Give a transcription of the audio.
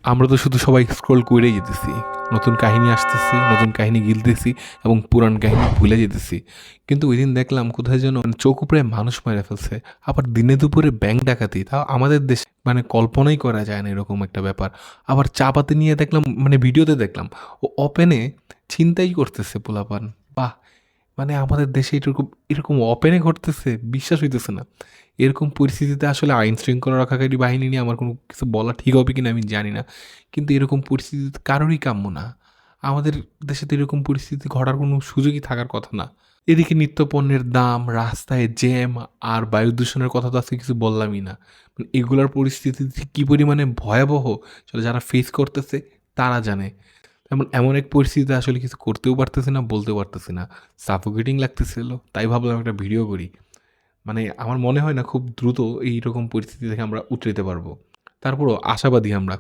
আমরা তো শুধু সবাই স্ক্রল করেই যেতেছি, নতুন কাহিনী আসতেছে, নতুন কাহিনী গিলতেছি এবং পুরান কাহিনী ভুলে যেতেছি। কিন্তু ওই দিন দেখলাম কোথায় যেন চোখ উপরে মানুষ মেরে ফেলছে, আবার দিনে দুপুরে ব্যাংক ডাকাতি, তাও আমাদের দেশে কল্পনাই করা যায় না এরকম একটা ব্যাপার। আবার চা পাতি নিয়ে দেখলাম, ভিডিওতে দেখলাম ও ওপেনে ছিনতাই করতেছে পোলাপান। বাহ! আমাদের দেশে এরকম এরকম ওপেনে ঘটতেছে, বিশ্বাস হইতেছে না। এরকম পরিস্থিতিতে আসলে আইন শৃঙ্খলা রক্ষাকারী বাহিনী নিয়ে আমার কোনো কিছু বলা ঠিক হবে কিনা আমি জানি না। কিন্তু এরকম পরিস্থিতিতে কারোরই কাম্য না। আমাদের দেশে তো এরকম পরিস্থিতি ঘটার কোনো সুযোগই থাকার কথা না। এদিকে নিত্যপণ্যের দাম, রাস্তায় জ্যাম আর বায়ু দূষণের কথা তো আজকে কিছু বললামই না। এগুলার পরিস্থিতি যে কী পরিমাণে ভয়াবহ সেটা যারা ফেস করতেছে তারা জানে। এমন এক পরিস্থিতিতে আসলে কিছু করতেও পারতেছি না, বলতেও পারতেছি না। সাফোকেটিং লাগতেছিল, তাই ভাবলাম একটা ভিডিও করি। আমার মনে হয় না খুব দ্রুত এইরকম পরিস্থিতি থেকে আমরা উতরাইতে পারবো। তারপরও আশাবাদী আমরা।